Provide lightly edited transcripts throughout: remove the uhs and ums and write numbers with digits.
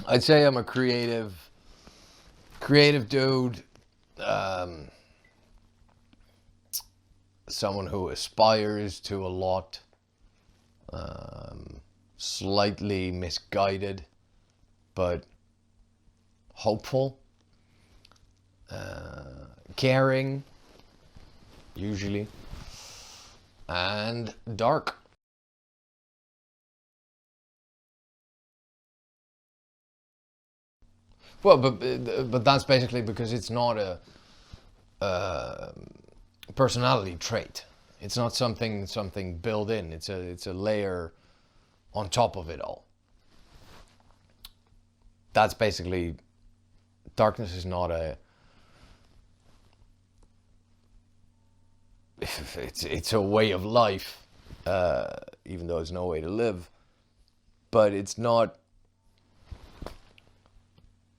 I'd say I'm a creative dude. Um, Someone who aspires to a lot. Slightly misguided, but hopeful. Caring, usually. And dark. Well, but that's basically because it's not a personality trait. It's not something built in. It's a layer on top of it all. That's basically darkness is not a. It's a way of life, even though it's no way to live. But it's not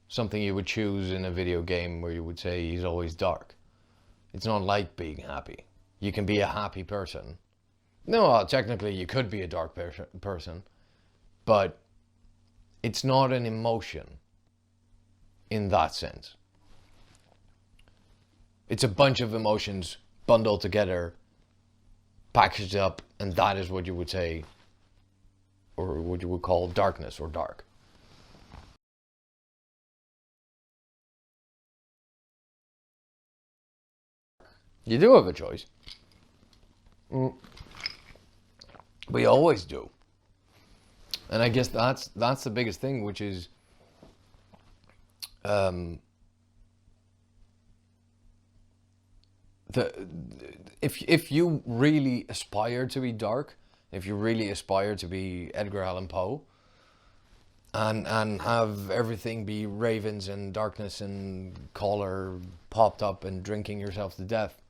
something you would choose in a video game where you would say he's always dark. It's not like being happy. You can be a happy person. No, technically you could be a dark person, but it's not an emotion in that sense. It's a bunch of emotions bundled together, packaged up, and that is what you would say, or what you would call darkness or dark. You do have a choice. We always do. And I guess that's the biggest thing, which is um, the if you really aspire to be dark, if you really aspire to be Edgar Allan Poe, and have everything be ravens and darkness and collar popped up and drinking yourself to death,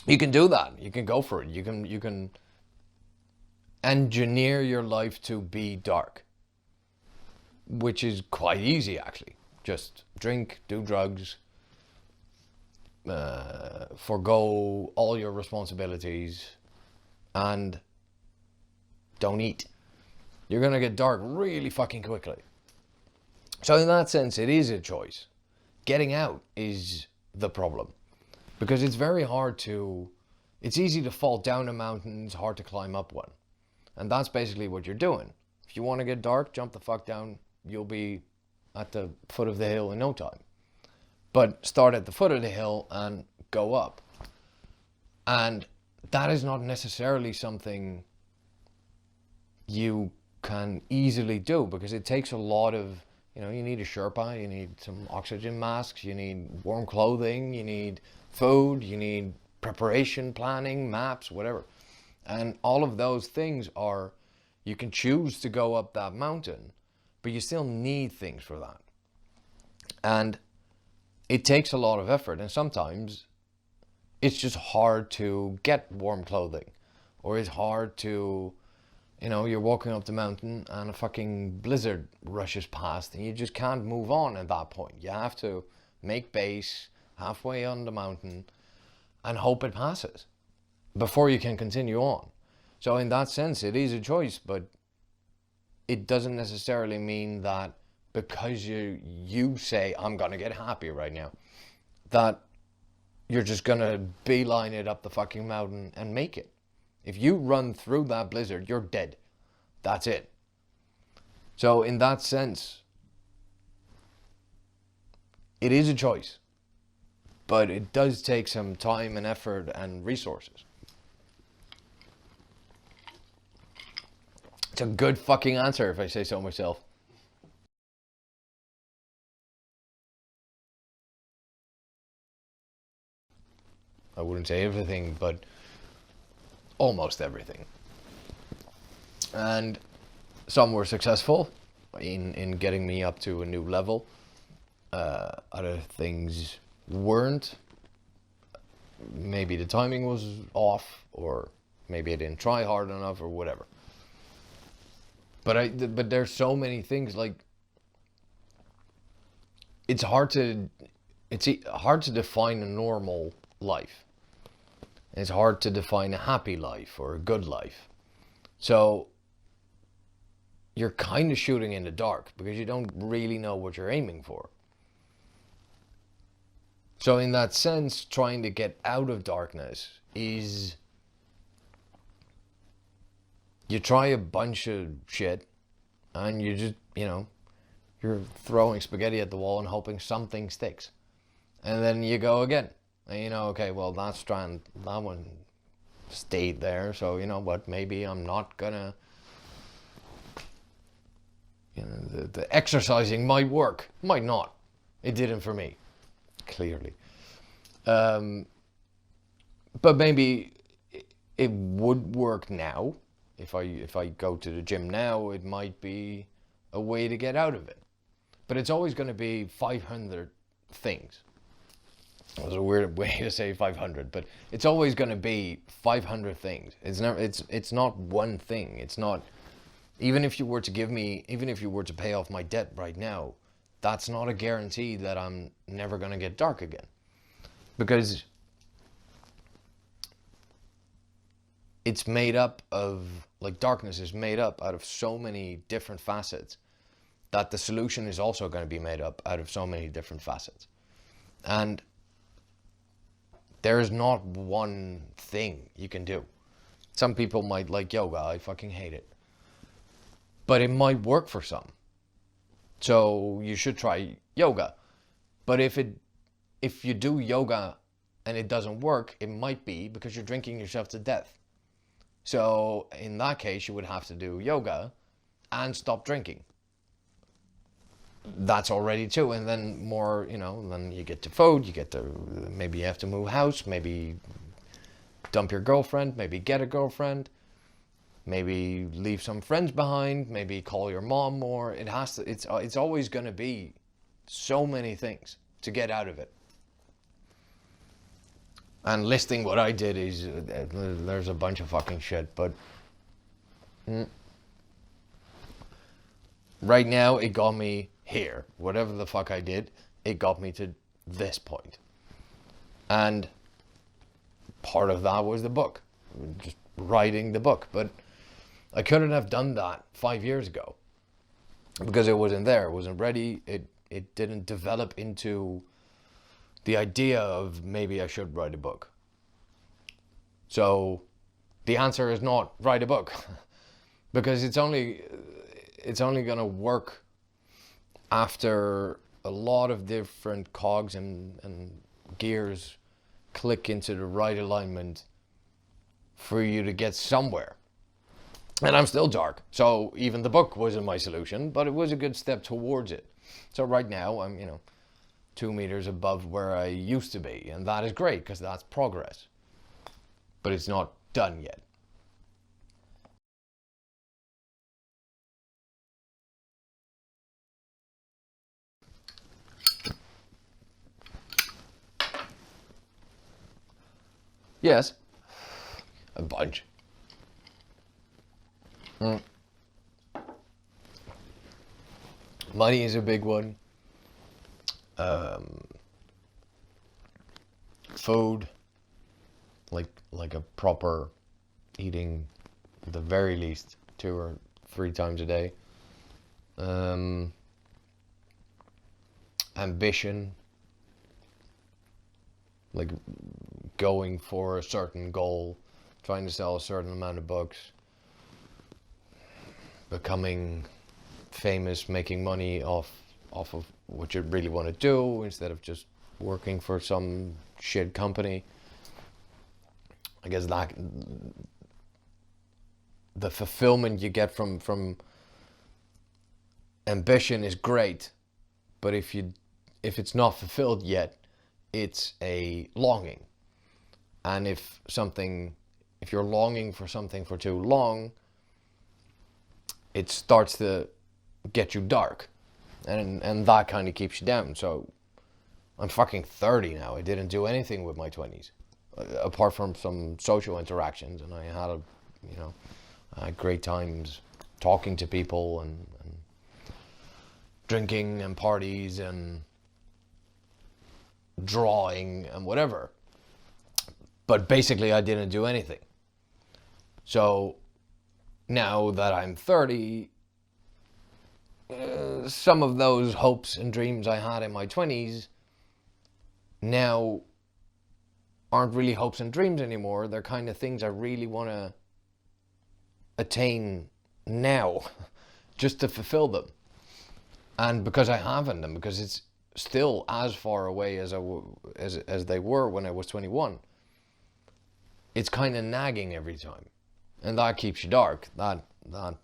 you can do that. You can go for it. You can engineer your life to be dark, which is quite easy actually. Just drink, do drugs, forgo all your responsibilities, and don't eat. You're gonna get dark really fucking quickly. So in that sense, it is a choice. Getting out is the problem, because it's very hard to. It's easy to fall down a mountain. It's hard to climb up one, and that's basically what you're doing. If you want to get dark, jump the fuck down. You'll be at the foot of the hill in no time. But start at the foot of the hill and go up. And that is not necessarily something you can easily do, because it takes a lot of, you need a Sherpa, you need some oxygen masks, you need warm clothing, you need food, you need preparation, planning, maps, whatever. And all of those things are, you can choose to go up that mountain, but you still need things for that. And it takes a lot of effort, and sometimes it's just hard to get warm clothing, or it's hard to, you're walking up the mountain and a fucking blizzard rushes past and you just can't move on at that point. You have to make base halfway on the mountain and hope it passes before you can continue on. So in that sense, it is a choice, but it doesn't necessarily mean that because you say, I'm going to get happy right now, that you're just going to beeline it up the fucking mountain and make it. If you run through that blizzard, you're dead. That's it. So in that sense, it is a choice, but it does take some time and effort and resources. It's a good fucking answer if I say so myself. I wouldn't say everything, but almost everything. And some were successful in getting me up to a new level. Other things weren't. Maybe the timing was off, or maybe I didn't try hard enough, or whatever. But there's so many things, like it's hard to define a normal life. It's hard to define a happy life or a good life. So you're kind of shooting in the dark because you don't really know what you're aiming for. So in that sense, trying to get out of darkness is you try a bunch of shit and you just, you're throwing spaghetti at the wall and hoping something sticks. And then you go again. And okay, well, that strand, that one stayed there. So, you know what, maybe I'm not gonna, the exercising might work. Might not. It didn't for me, clearly. But maybe it would work now. If I go to the gym now, it might be a way to get out of it. But it's always going to be 500 things. It was a weird way to say 500, but it's always going to be 500 things. It's not one thing. It's not, even if you were to pay off my debt right now, that's not a guarantee that I'm never going to get dark again. Because it's made up of, like, darkness is made up out of so many different facets that the solution is also going to be made up out of so many different facets. And there's not one thing you can do. Some people might like yoga. I fucking hate it. But it might work for some. So you should try yoga. But if you do yoga and it doesn't work, it might be because you're drinking yourself to death. So in that case, you would have to do yoga and stop drinking. That's already two. And then more, then you get to food, maybe you have to move house, maybe dump your girlfriend, maybe get a girlfriend, maybe leave some friends behind, maybe call your mom more. It's always going to be so many things to get out of it. And listing what I did is, there's a bunch of fucking shit, but right now it got me here. Whatever the fuck I did, it got me to this point. And part of that was the book, just writing the book. But I couldn't have done that 5 years ago because it wasn't there, it wasn't ready, it didn't develop into the idea of maybe I should write a book. So the answer is not write a book because it's only going to work after a lot of different cogs and gears click into the right alignment for you to get somewhere. And I'm still dark, so even the book wasn't my solution, but it was a good step towards it. So right now I'm 2 meters above where I used to be, and that is great because that's progress, but it's not done yet. Yes, a bunch. Money is a big one. Food, like a proper eating, at the very least 2 or 3 times a day. Ambition, like going for a certain goal, trying to sell a certain amount of books, becoming famous, making money off of what you really want to do instead of just working for some shit company. I guess that the fulfillment you get from ambition is great, but if it's not fulfilled yet, it's a longing. And if you're longing for something for too long, it starts to get you dark, and that kind of keeps you down. So I'm fucking 30 now. I didn't do anything with my 20s apart from some social interactions, and I had great times talking to people and drinking and parties and drawing and whatever. But basically I didn't do anything. So now that I'm 30, some of those hopes and dreams I had in my 20s now aren't really hopes and dreams anymore. They're kind of things I really want to attain now just to fulfill them. And because I haven't, and because it's still as far away as they were when I was 21, it's kind of nagging every time. And that keeps you dark. That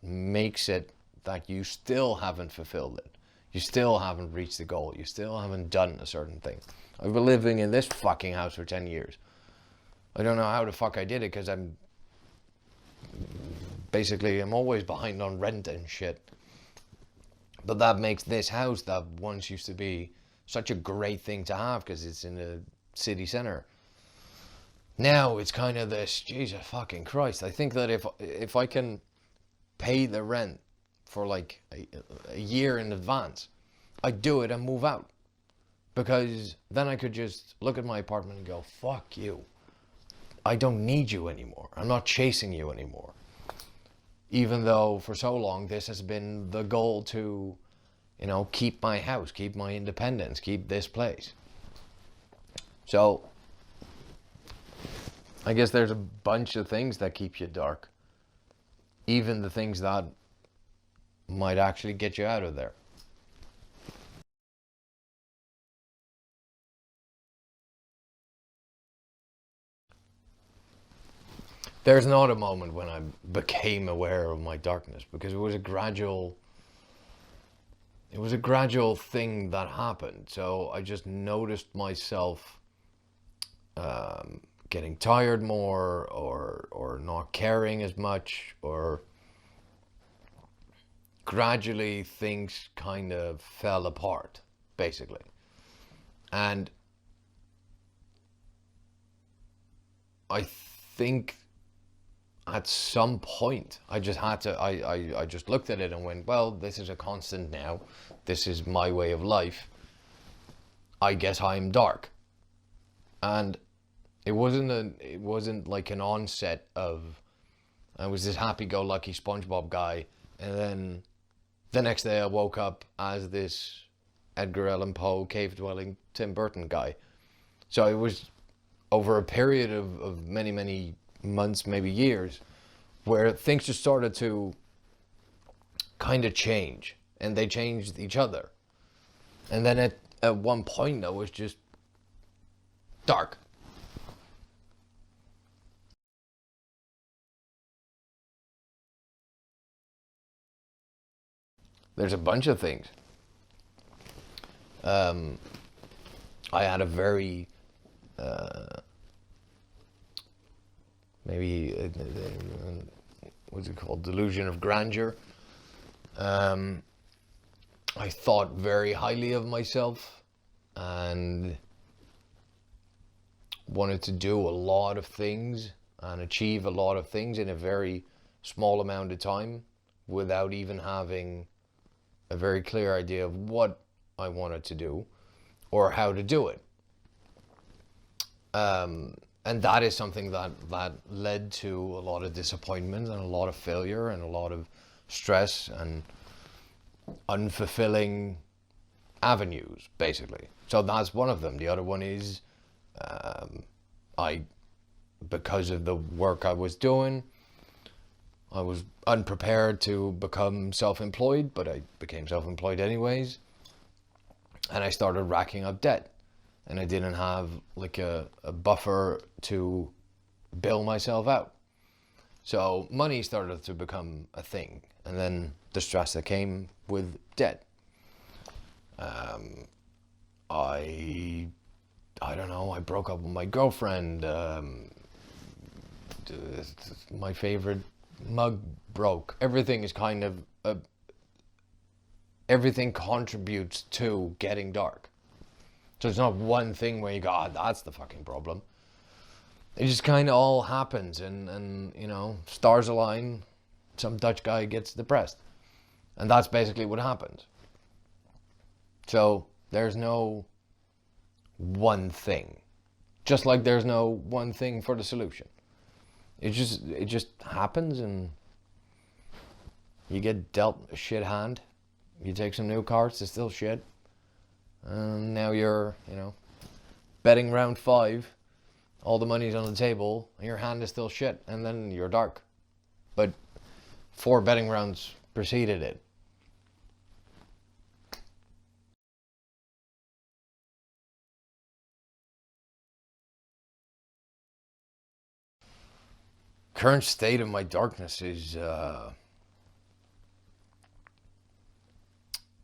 makes it that you still haven't fulfilled it. You still haven't reached the goal. You still haven't done a certain thing. I've been living in this fucking house for 10 years. I don't know how the fuck I did it, because I'm always behind on rent and shit. But that makes this house that once used to be such a great thing to have because it's in the city center. Now it's kind of this, Jesus fucking Christ. I think that if I can pay the rent for like a year in advance, I'd do it and move out. Because then I could just look at my apartment and go, fuck you. I don't need you anymore. I'm not chasing you anymore. Even though for so long this has been the goal to, keep my house, keep my independence, keep this place. So I guess there's a bunch of things that keep you dark. Even the things that might actually get you out of there. There's not a moment when I became aware of my darkness, because it was a gradual thing that happened. So I just noticed myself getting tired more, or not caring as much, or gradually things kind of fell apart, basically. And I think at some point I just had to, I just looked at it and went, well, this is a constant now. This is my way of life. I guess I'm dark. And it wasn't like an onset of, I was this happy-go-lucky SpongeBob guy, and then the next day I woke up as this Edgar Allan Poe cave-dwelling Tim Burton guy. So it was over a period of many, many months, maybe years, where things just started to kind of change, and they changed each other. And then at one point I was just dark. There's a bunch of things. I had a very what's it called? Delusion of grandeur. I thought very highly of myself and wanted to do a lot of things and achieve a lot of things in a very small amount of time without even having a very clear idea of what I wanted to do or how to do it. And that is something that led to a lot of disappointment and a lot of failure and a lot of stress and unfulfilling avenues, basically. So that's one of them. The other one is because of the work I was doing, I was unprepared to become self-employed, but I became self-employed anyways. And I started racking up debt. And I didn't have like a buffer to bail myself out. So money started to become a thing. And then the stress that came with debt. I don't know, I broke up with my girlfriend. My favorite mug broke. Everything is kind of, everything contributes to getting dark. So it's not one thing where you go, oh, that's the fucking problem. It just kind of all happens, and stars align, some Dutch guy gets depressed. And that's basically what happens. So there's no one thing. Just like there's no one thing for the solution. It just happens, and you get dealt a shit hand. You take some new cards, it's still shit. And now you're, betting round 5, all the money's on the table, and your hand is still shit, and then you're dark. But 4 betting rounds preceded it. Current state of my darkness is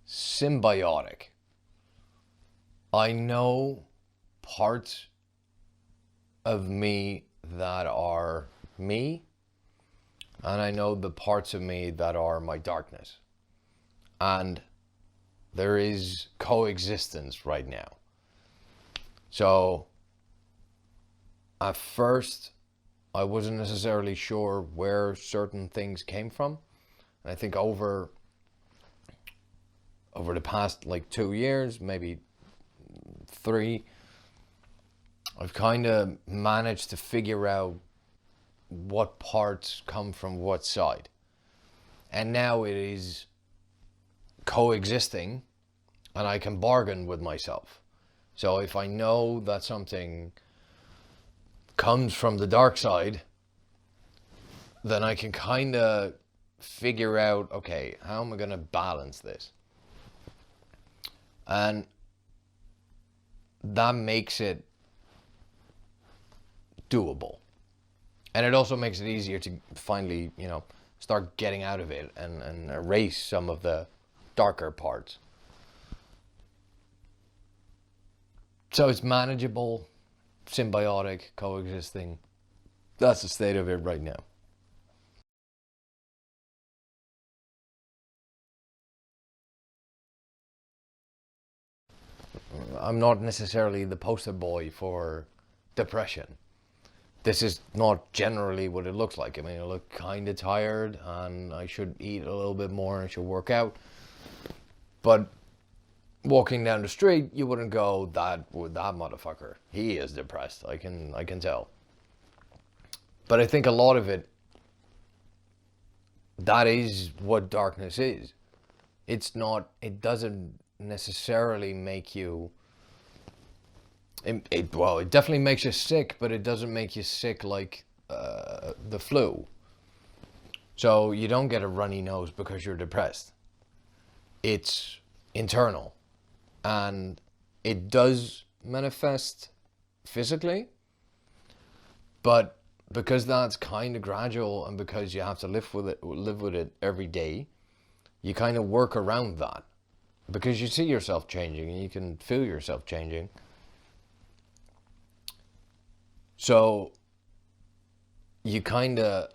symbiotic. I know parts of me that are me, and I know the parts of me that are my darkness. And there is coexistence right now. So, at first, I wasn't necessarily sure where certain things came from. And I think over the past 2 years, maybe 3, I've kind of managed to figure out what parts come from what side. And now it is coexisting, and I can bargain with myself. So if I know that something comes from the dark side, then I can kind of figure out, okay, how am I going to balance this? And that makes it doable. And it also makes it easier to finally, start getting out of it and erase some of the darker parts. So it's manageable, symbiotic, coexisting. That's the state of it right now. I'm not necessarily the poster boy for depression. This is not generally what it looks like. I mean, I look kind of tired, and I should eat a little bit more, and I should work out. But walking down the street, you wouldn't go, that motherfucker, he is depressed. I can tell. But I think a lot of it, that is what darkness is. It doesn't necessarily make you, it definitely makes you sick, but it doesn't make you sick like the flu. So you don't get a runny nose because you're depressed. It's internal. And it does manifest physically, but because that's kind of gradual, and because you have to live with it every day, you kind of work around that, because you see yourself changing and you can feel yourself changing. So you kind of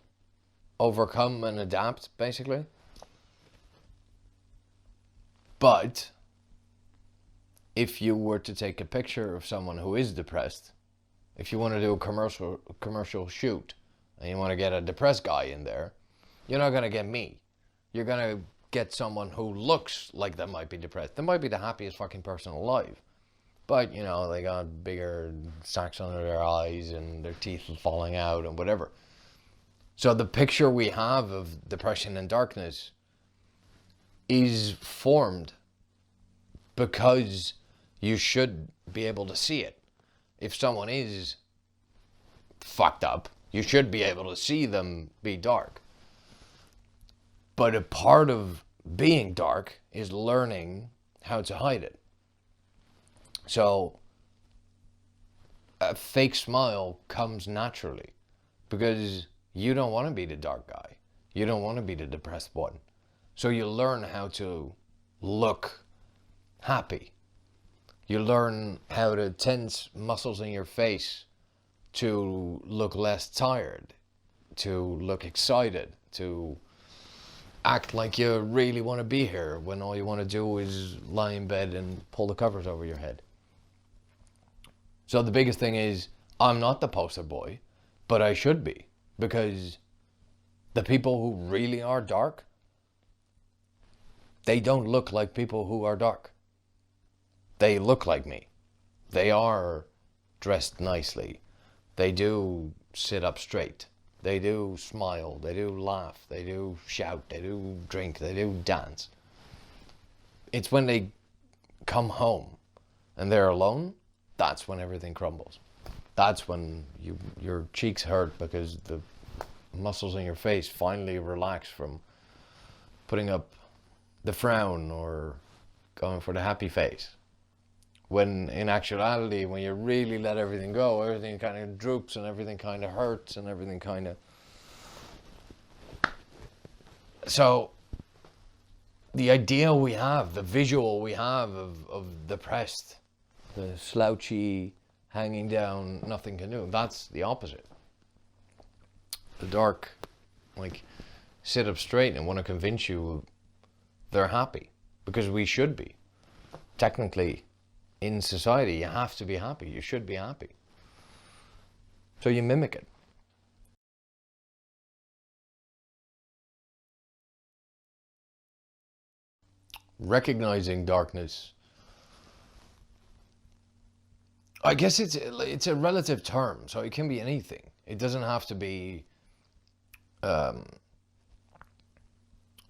overcome and adapt, basically. But if you were to take a picture of someone who is depressed, if you want to do a commercial shoot and you want to get a depressed guy in there, you're not going to get me. You're going to get someone who looks like they might be depressed. They might be the happiest fucking person alive, but they got bigger sacs under their eyes and their teeth are falling out and whatever. So the picture we have of depression and darkness is formed because you should be able to see it. If someone is fucked up, you should be able to see them be dark. But a part of being dark is learning how to hide it. So a fake smile comes naturally because you don't want to be the dark guy. You don't want to be the depressed one. So you learn how to look happy. You learn how to tense muscles in your face to look less tired, to look excited, to act like you really want to be here when all you want to do is lie in bed and pull the covers over your head. So the biggest thing is, I'm not the poster boy, but I should be, because the people who really are dark, they don't look like people who are dark. They look like me. They are dressed nicely. They do sit up straight. They do smile. They do laugh. They do shout. They do drink. They do dance. It's when they come home and they're alone, that's when everything crumbles. That's when your cheeks hurt because the muscles in your face finally relax from putting up the frown or going for the happy face. When in actuality, when you really let everything go, everything kind of droops and everything kind of hurts and everything kind of... So the idea we have, the visual we have of depressed, the slouchy, hanging down, nothing can do, that's the opposite. The dark, like, sit up straight and want to convince you they're happy, because we should be. Technically, in society, you have to be happy. You should be happy. So you mimic it. Recognizing darkness, I guess it's a relative term, so it can be anything. It doesn't have to be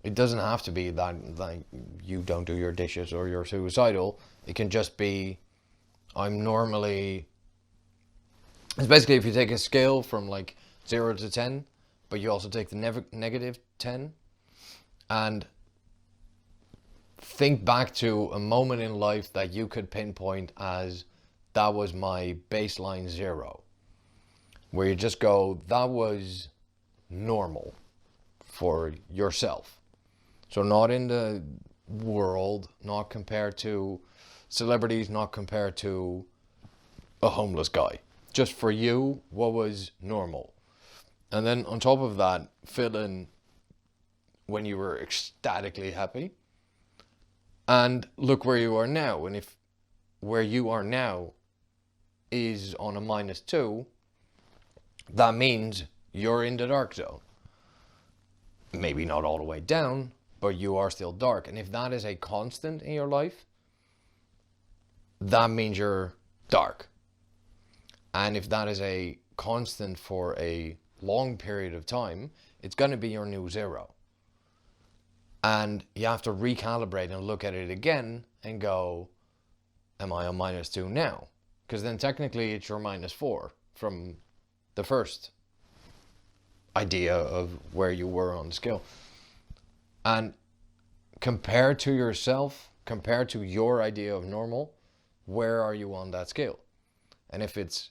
it doesn't have to be that like you don't do your dishes or you're suicidal. It can just be, I'm normally... It's basically if you take a scale from like 0 to 10, but you also take the negative 10, and think back to a moment in life that you could pinpoint as, that was my baseline 0. Where you just go, that was normal for yourself. So not in the world, not compared to celebrities, not compared to a homeless guy. Just for you, what was normal? And then on top of that, fill in when you were ecstatically happy. And look where you are now. And if where you are now is on a -2, that means you're in the dark zone. Maybe not all the way down, but you are still dark. And if that is a constant in your life, that means you're dark. And if that is a constant for a long period of time, it's going to be your new 0. And you have to recalibrate and look at it again and go, am I on -2 now? Because then technically it's your -4 from the first idea of where you were on the scale. And compared to yourself, compared to your idea of normal, where are you on that scale? And if it's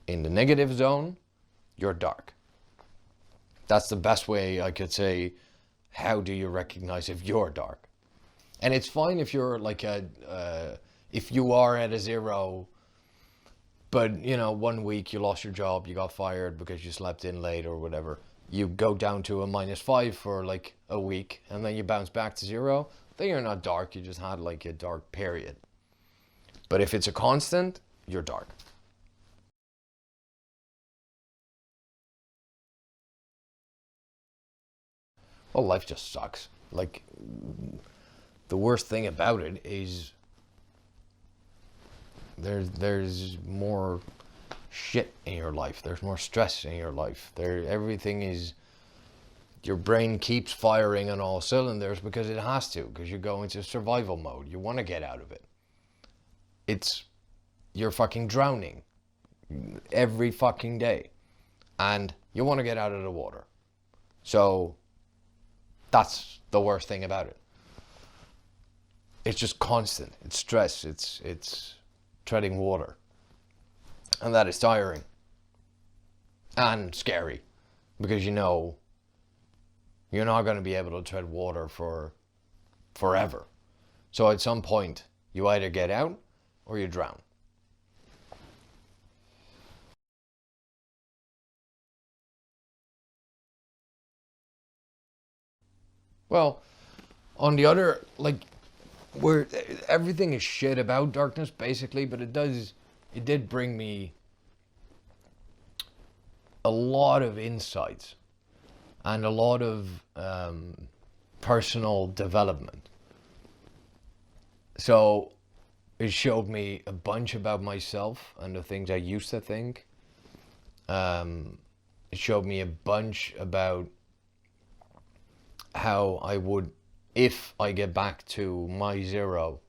in the negative zone, you're dark. That's the best way I could say, how do you recognize if you're dark? And it's fine if you're like if you are at a 0, but you know, 1 week you lost your job, you got fired because you slept in late or whatever. You go down to a -5 for like a week and then you bounce back to 0. Then you're not dark, you just had like a dark period. But if it's a constant, you're dark. Well, life just sucks. Like, the worst thing about it is there's more shit in your life. There's more stress in your life. Everything is, your brain keeps firing on all cylinders because it has to, because you go into survival mode. You want to get out of it. You're fucking drowning every fucking day and you want to get out of the water. So that's the worst thing about it. It's just constant. It's stress. It's treading water. And that is tiring. And scary. Because you know you're not going to be able to tread water for forever. So at some point, you either get out or you drown. Well, on the other, like, where everything is shit about darkness, basically, but it did bring me a lot of insights and a lot of personal development. So it showed me a bunch about myself and the things I used to think. It showed me a bunch about how I would if I get back to my zero,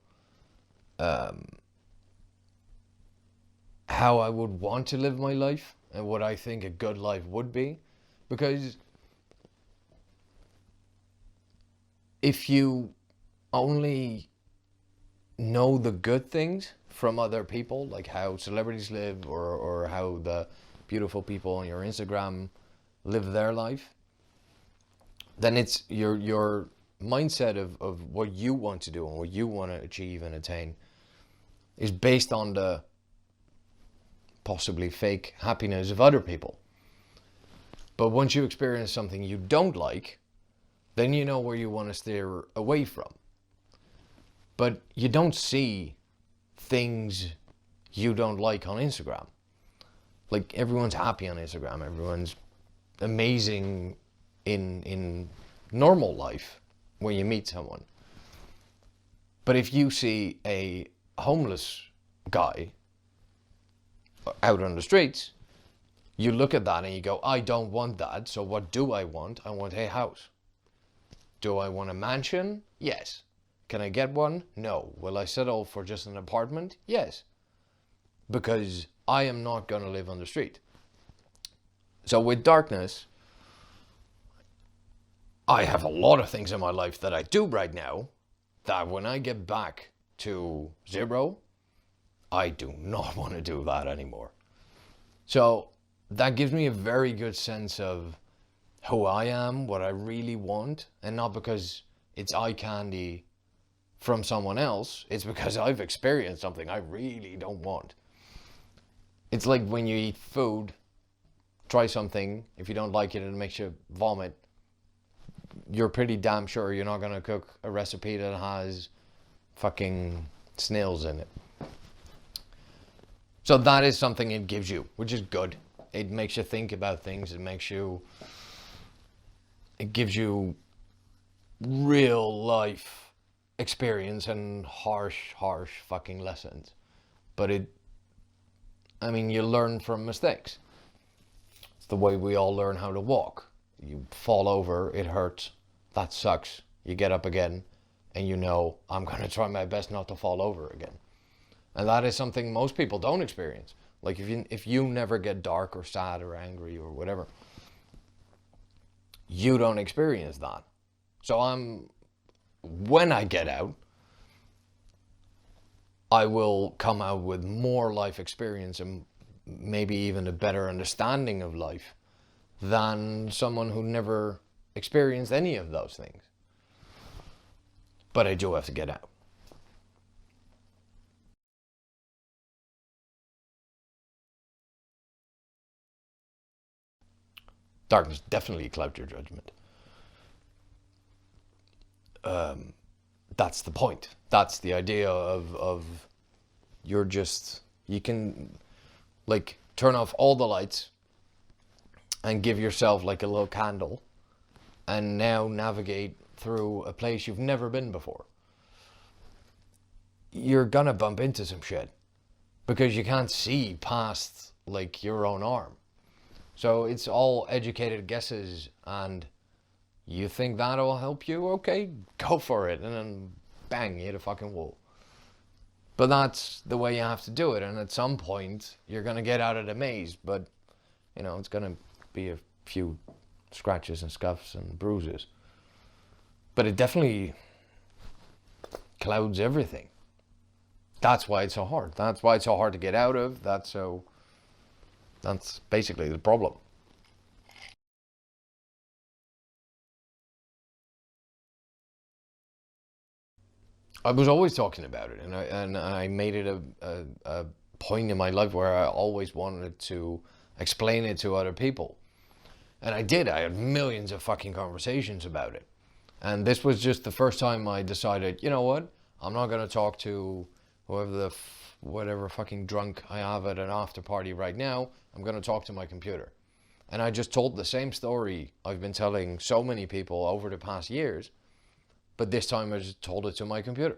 how I would want to live my life and what I think a good life would be. Because if you only know the good things from other people, like how celebrities live, or how the beautiful people on your Instagram live their life, then it's your mindset of what you want to do and what you want to achieve and attain is based on the possibly fake happiness of other people. But once you experience something you don't like, then you know where you want to steer away from. But you don't see things you don't like on Instagram. Like, everyone's happy on Instagram. Everyone's amazing in normal life when you meet someone. But if you see a homeless guy out on the streets, you look at that and you go, I don't want that. So what do I want? I want a house. Do I want a mansion? Yes. Can I get one? No. Will I settle for just an apartment? Yes. Because I am not going to live on the street. So with darkness, I have a lot of things in my life that I do right now that when I get back to zero, I do not want to do that anymore. So that gives me a very good sense of who I am, what I really want, and not because it's eye candy from someone else, it's because I've experienced something I really don't want. It's like when you eat food, try something, if you don't like it and it makes you vomit, you're pretty damn sure you're not going to cook a recipe that has fucking snails in it. So that is something it gives you, which is good. It makes you think about things. It gives you real life experience and harsh fucking lessons. But you learn from mistakes. It's the way we all learn how to walk. You fall over, it hurts, that sucks. You get up again, and you know, I'm going to try my best not to fall over again. And that is something most people don't experience. Like, if you never get dark or sad or angry or whatever, you don't experience that. So when I get out, I will come out with more life experience and maybe even a better understanding of life than someone who never experienced any of those things. But I do have to get out. Darkness definitely clouds your judgment. That's the point. That's the idea of you can like turn off all the lights and give yourself like a little candle and now navigate through a place you've never been before. You're gonna bump into some shit because you can't see past like your own arm. So it's all educated guesses, and you think that'll help you? Okay, go for it. And then bang, you hit a fucking wall. But that's the way you have to do it. And at some point, you're going to get out of the maze. But, it's going to be a few scratches and scuffs and bruises. But it definitely clouds everything. That's why it's so hard. That's why it's so hard to get out of. That's basically the problem. I was always talking about it, and I made it a point in my life where I always wanted to explain it to other people. And I did. I had millions of fucking conversations about it. And this was just the first time I decided, you know what? I'm not going to talk to whatever fucking drunk I have at an after party right now. I'm going to talk to my computer. And I just told the same story I've been telling so many people over the past years, but this time I just told it to my computer.